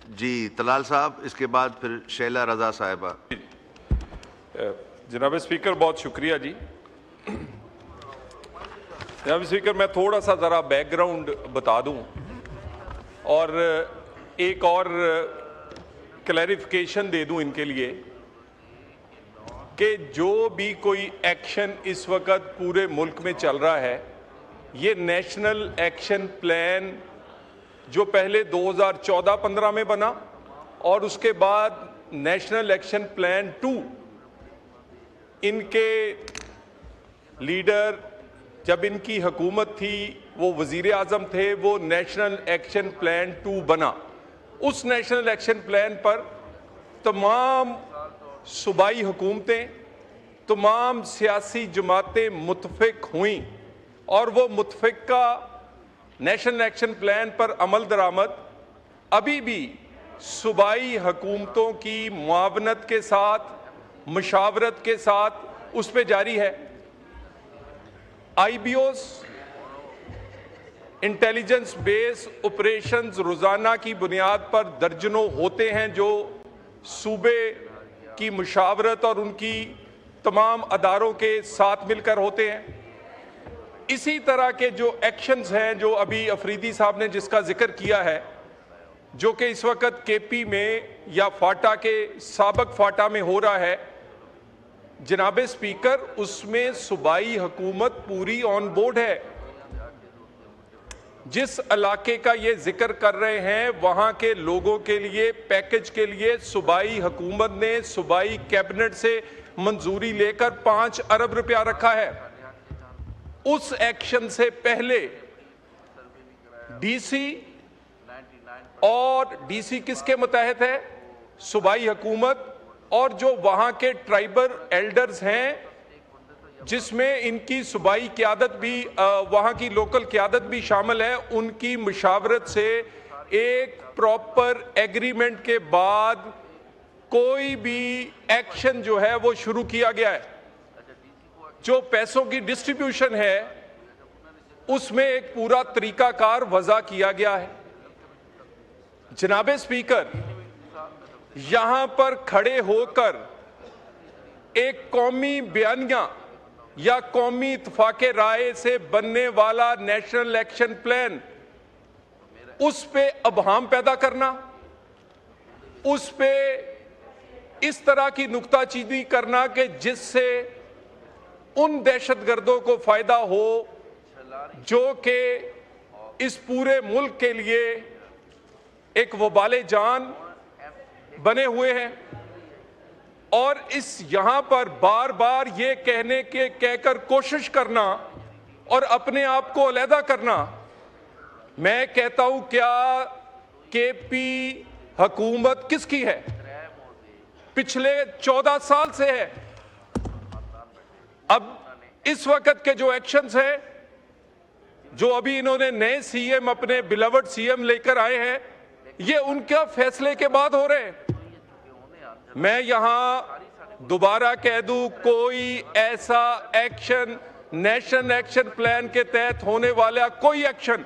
जी तलाल साहब, इसके बाद फिर शैला रजा साहिबा। जनाब स्पीकर, बहुत शुक्रिया जी। जनाब स्पीकर, मैं थोड़ा सा ज़रा बैकग्राउंड बता दूं और एक और क्लैरिफिकेशन दे दूं इनके लिए कि जो भी कोई एक्शन इस वक्त पूरे मुल्क में चल रहा है, ये नेशनल एक्शन प्लान जो पहले 2014-15 में बना और उसके बाद नेशनल एक्शन प्लान 2, इनके लीडर जब इनकी हुकूमत थी, वो वजीर आज़म थे, वो नेशनल एक्शन प्लान 2 बना। उस नेशनल एक्शन प्लान पर तमाम सूबाई हुकूमतें, तमाम सियासी जमातें मुत्फिक हुई और वो मुत्फिका नेशनल एक्शन प्लान पर अमल दरामद अभी भी सूबाई हुकूमतों की मुआवनत के साथ, मशावरत के साथ उस पर जारी है। IBOs, इंटेलिजेंस बेस ऑपरेशंस रोज़ाना की बुनियाद पर दर्जनों होते हैं जो सूबे की मुशावरत और उनकी तमाम अदारों के साथ मिलकर होते हैं। इसी तरह के जो एक्शंस हैं, जो अभी अफरीदी साहब ने जिसका जिक्र किया है, जो कि इस वक्त KP में या फाटा के साबक फाटा में हो रहा है, जनाब स्पीकर, उसमें सूबाई हुकूमत पूरी ऑन बोर्ड है। जिस इलाके का ये जिक्र कर रहे हैं, वहां के लोगों के लिए पैकेज के लिए सूबाई हुकूमत ने सूबाई कैबिनेट से मंजूरी लेकर 5 अरब रुपया रखा है। उस एक्शन से पहले DC और DC किसके मतहत है? सूबाई हुकूमत और जो वहां के ट्राइबल एल्डर्स हैं, जिसमें इनकी सूबाई क़यादत भी, वहां की लोकल क़यादत भी शामिल है, उनकी मुशावरत से एक प्रॉपर एग्रीमेंट के बाद कोई भी एक्शन जो है वो शुरू किया गया है। जो पैसों की डिस्ट्रीब्यूशन है उसमें एक पूरा तरीकाकार वज़ा किया गया है। जनाब स्पीकर, यहां पर खड़े होकर एक कौमी बयानिया या कौमी इत्तफाक़े राय से बनने वाला नेशनल एक्शन प्लान, उस पे अबहाम पैदा करना, उस पे इस तरह की नुक्ताचीनी करना कि जिससे उन दहशतगर्दों को फायदा हो जो कि इस पूरे मुल्क के लिए एक वबाले जान बने हुए हैं, और इस यहां पर बार बार ये कहकर कोशिश करना और अपने आप को अलहदा करना। मैं कहता हूं, क्या KP हुकूमत किसकी है? पिछले 14 साल से है। अब इस वक्त के जो एक्शंस हैं, जो अभी इन्होंने नए CM, अपने बिलवड CM लेकर आए हैं, ये उनका फैसले के बाद हो रहे हैं। मैं यहां दोबारा कह दूं, कोई ऐसा एक्शन नेशनल एक्शन प्लान के तहत होने वाला कोई एक्शन,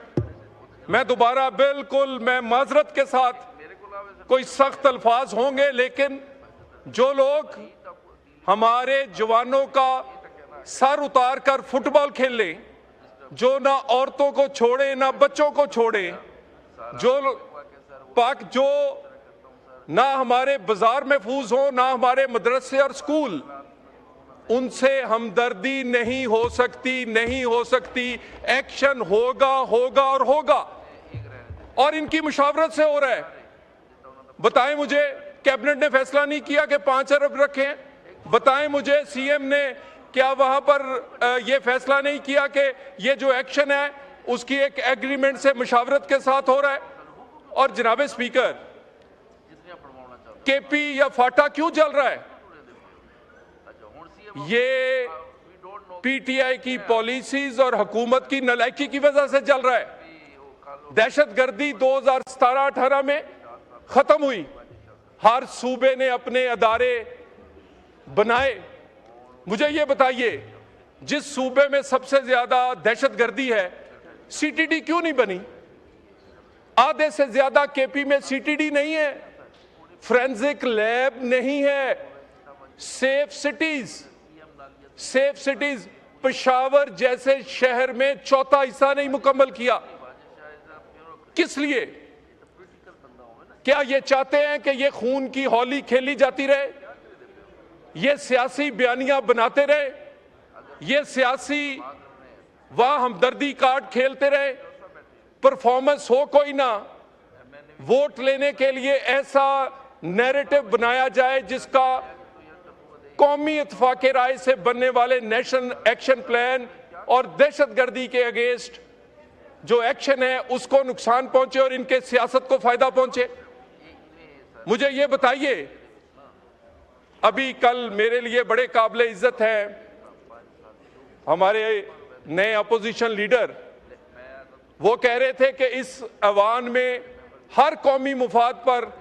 मैं दोबारा बिल्कुल, मैं माजरत के साथ, कोई सख्त अल्फाज होंगे, लेकिन जो लोग हमारे जवानों का सर उतार कर फुटबॉल खेल लें, जो ना औरतों को छोड़े ना बच्चों को छोड़े, जो ना हमारे बाजार महफूज हो, ना हमारे मदरसे और स्कूल, उनसे हमदर्दी नहीं हो सकती। एक्शन होगा और होगा, और इनकी मुशावरत से हो रहा है। बताएं मुझे, कैबिनेट ने फैसला नहीं किया कि 5 अरब रखें? बताएं मुझे, CM ने क्या वहां पर यह फैसला नहीं किया कि यह जो एक्शन है उसकी एक एग्रीमेंट से मुशावरत के साथ हो रहा है? और जनाब स्पीकर, KP या फाटा क्यों चल रहा है? ये PTI की पॉलिसीज और हुकूमत की नालायकी की वजह से चल रहा है। दहशतगर्दी 2017-18 में खत्म हुई, हर सूबे ने अपने अदारे बनाए। मुझे ये बताइए, जिस सूबे में सबसे ज्यादा दहशतगर्दी है, CTD क्यों नहीं बनी? आधे से ज्यादा केपी में सीटीडी नहीं है, फोरेंसिक लैब नहीं है। सेफ सिटीज पेशावर जैसे शहर में चौथा हिस्सा नहीं मुकम्मल किया। किस लिए? क्या ये चाहते हैं कि ये खून की होली खेली जाती रहे, ये सियासी बयानियां बनाते रहे, ये सियासी वाह हमदर्दी कार्ड खेलते रहे, परफॉर्मेंस हो कोई ना, वोट लेने के लिए ऐसा नैरेटिव बनाया जाए जिसका कौमी इत्तेफाक राय से बनने वाले नेशनल एक्शन प्लान और दहशतगर्दी के अगेंस्ट जो एक्शन है उसको नुकसान पहुंचे और इनके सियासत को फायदा पहुंचे। मुझे ये बताइए, अभी कल मेरे लिए बड़े काबिल इज्जत है हमारे नए अपोजिशन लीडर, वो कह रहे थे कि इस ऐवान में हर कौमी मुफाद पर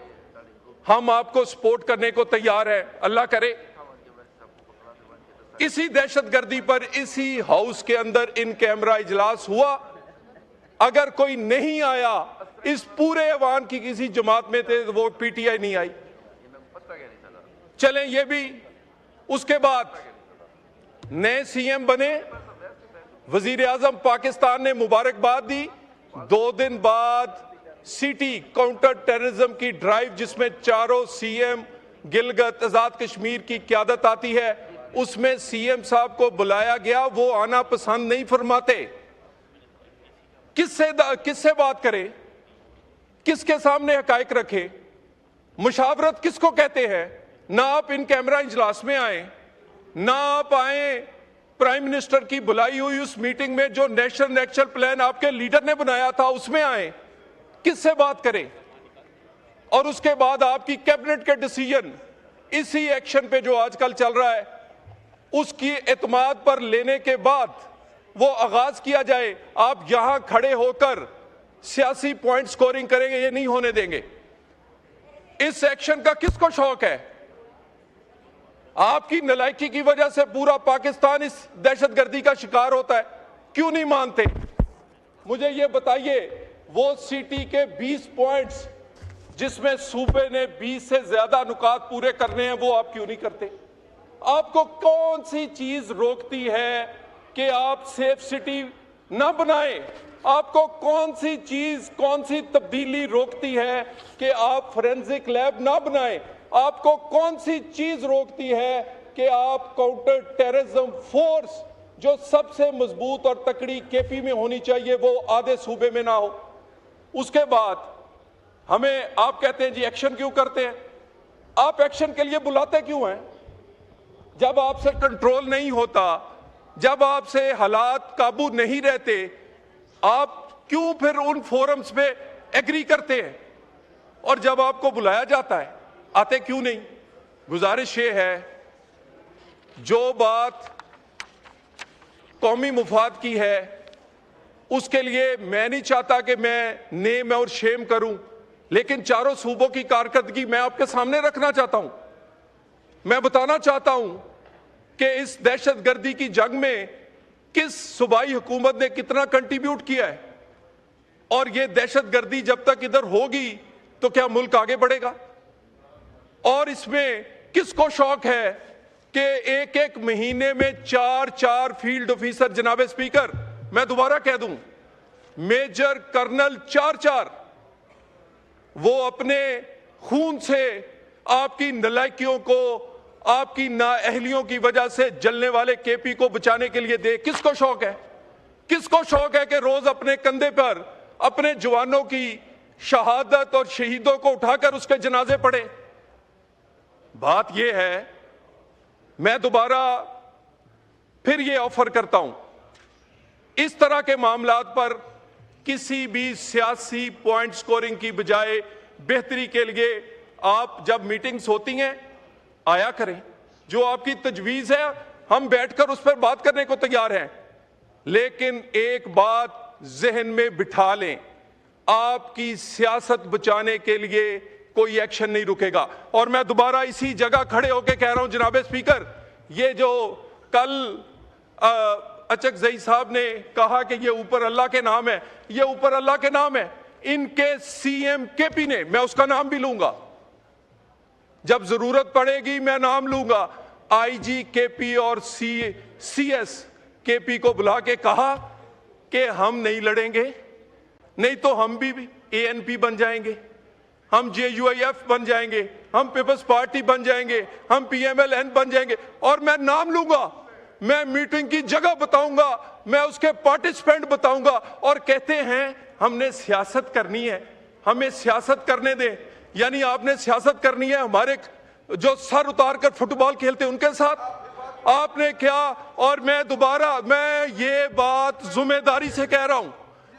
हम आपको सपोर्ट करने को तैयार है। अल्लाह करे इसी दहशतगर्दी पर इसी हाउस के अंदर इन कैमरा इजलास हुआ, अगर कोई नहीं आया इस पूरे ऐवान की किसी जमात में थे तो वो पीटीआई नहीं आई। चलें ये भी, उसके बाद नए सीएम बने, वजीर आजम पाकिस्तान ने मुबारकबाद दी। 2 दिन बाद सिटी काउंटर टेररिज्म की ड्राइव जिसमें चारों सीएम गिलगित आजाद कश्मीर की क़यादत आती है, उसमें सीएम साहब को बुलाया गया, वो आना पसंद नहीं फरमाते। किससे बात करे, किसके सामने हकायक रखे, मुशावरत किसको कहते हैं? ना आप इन कैमरा इजलास में आए, ना आप आए प्राइम मिनिस्टर की बुलाई हुई उस मीटिंग में जो नेशनल एक्शन प्लान आपके लीडर ने बनाया था उसमें आए, किससे बात करें? और उसके बाद आपकी कैबिनेट के डिसीजन इसी एक्शन पे जो आजकल चल रहा है उसकी एतमाद पर लेने के बाद वो आगाज किया जाए, आप यहां खड़े होकर सियासी पॉइंट स्कोरिंग करेंगे, ये नहीं होने देंगे। इस एक्शन का किसको शौक है? आपकी नालायकी की वजह से पूरा पाकिस्तान इस दहशतगर्दी का शिकार होता है, क्यों नहीं मानते? मुझे ये बताइए, वो सिटी के 20 पॉइंट्स जिसमें सूबे ने 20 से ज्यादा नुकात पूरे करने हैं, वो आप क्यों नहीं करते? आपको कौन सी चीज रोकती है कि आप सेफ सिटी ना बनाएं? आपको कौन सी चीज, कौन सी तब्दीली रोकती है कि आप फोरेंसिक लैब ना बनाएं? आपको कौन सी चीज रोकती है कि आप काउंटर टेररिज्म फोर्स जो सबसे मजबूत और तकड़ी केपी में होनी चाहिए वो आधे सूबे में ना हो? उसके बाद हमें आप कहते हैं जी एक्शन क्यों करते हैं? आप एक्शन के लिए बुलाते क्यों हैं? जब आपसे कंट्रोल नहीं होता, जब आपसे हालात काबू नहीं रहते, आप क्यों फिर उन फोरम्स पे एग्री करते हैं? और जब आपको बुलाया जाता है आते क्यों नहीं? गुजारिश ये है, जो बात कौमी मुफाद की है उसके लिए मैं नहीं चाहता कि मैं नेम और शेम करूं, लेकिन चारों सूबों की कारकर्दगी मैं आपके सामने रखना चाहता हूं। मैं बताना चाहता हूं कि इस दहशतगर्दी की जंग में किस सूबाई हुकूमत ने कितना कंट्रीब्यूट किया है, और ये दहशतगर्दी जब तक इधर होगी तो क्या मुल्क आगे बढ़ेगा? और इसमें किसको शौक है कि एक एक महीने में 4-4 फील्ड ऑफिसर, जनाब स्पीकर मैं दोबारा कह दूं, मेजर कर्नल 4-4, वो अपने खून से आपकी नालायकियों को, आपकी नाअहलियों की वजह से जलने वाले केपी को बचाने के लिए दे। किसको शौक है? किसको शौक है कि रोज अपने कंधे पर अपने जवानों की शहादत और शहीदों को उठाकर उसके जनाजे पड़े? बात यह है, मैं दोबारा फिर ये ऑफर करता हूं, इस तरह के मामलात पर किसी भी सियासी पॉइंट स्कोरिंग की बजाय बेहतरी के लिए आप जब मीटिंग्स होती हैं आया करें। जो आपकी तजवीज़ है हम बैठकर उस पर बात करने को तैयार हैं, लेकिन एक बात जहन में बिठा लें, आपकी सियासत बचाने के लिए कोई एक्शन नहीं रुकेगा। और मैं दोबारा इसी जगह खड़े होकर कह रहा हूं जनाब स्पीकर, ये जो कल अचक जई साहब ने कहा कि ये ऊपर अल्लाह के नाम है, ये ऊपर अल्लाह के नाम है, इनके सीएम केपी ने, मैं उसका नाम भी लूंगा, जब जरूरत पड़ेगी मैं नाम लूंगा, आईजी केपी और सीएस केपी को बुला के कहा कि हम नहीं लड़ेंगे, नहीं तो हम भी एएनपी बन जाएंगे, हम जेयूआईएफ बन जाएंगे, हम पीपल्स पार्टी बन जाएंगे, हम पीएमएलएन बन जाएंगे, और मैं नाम लूंगा, मैं मीटिंग की जगह बताऊंगा, मैं उसके पार्टिसिपेंट बताऊंगा। और कहते हैं हमने सियासत करनी है, हमें सियासत करने दें। यानी आपने सियासत करनी है हमारे जो सर उतार कर फुटबॉल खेलते हैं उनके साथ, आपने क्या? और मैं दोबारा, मैं ये बात जिम्मेदारी से कह रहा हूं,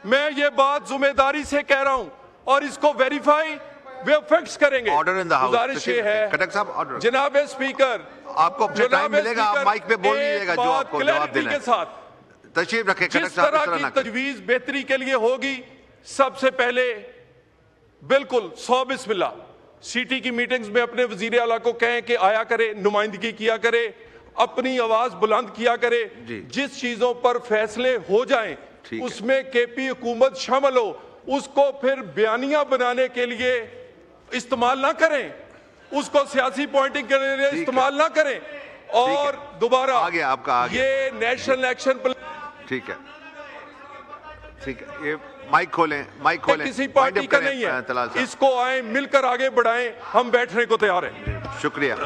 मैं ये बात जिम्मेदारी से कह रहा हूं, और इसको वेरीफाई वे फिक्स करेंगे। Order in the house. गुजारिश ये है खटक साहब, ऑर्डर। जनाब स्पीकर, आपको अपना टाइम मिलेगा, आप माइक पे बोल लीजिएगा जो आपको जवाब देना है। के साथ तशरीफ रखें खटक जिस साहब, इस तरह तरह की ना करें। तजवीज बेहतरी के लिए होगी, सबसे पहले बिल्कुल 100 बिस्मिल्लाह सिटी की मीटिंग्स में अपने वजीर आला को कहें कि आया करे, नुमाइंदगी किया करे, अपनी आवाज बुलंद किया करे, जिस चीजों पर फैसले हो जाएं उसमें केपी हुकूमत शामिल हो, उसको फिर बयानिया बनाने के लिए इस्तेमाल ना करें, उसको सियासी पॉइंटिंग के लिए इस्तेमाल ना करें। और दोबारा आ गया आपका, आ गया। ये नेशनल एक्शन प्लान, ठीक है, ठीक है, ये माइक खोलें, माइक खोलें। किसी पार्टी का नहीं है, इसको आए मिलकर आगे बढ़ाएं, हम बैठने को तैयार हैं। शुक्रिया।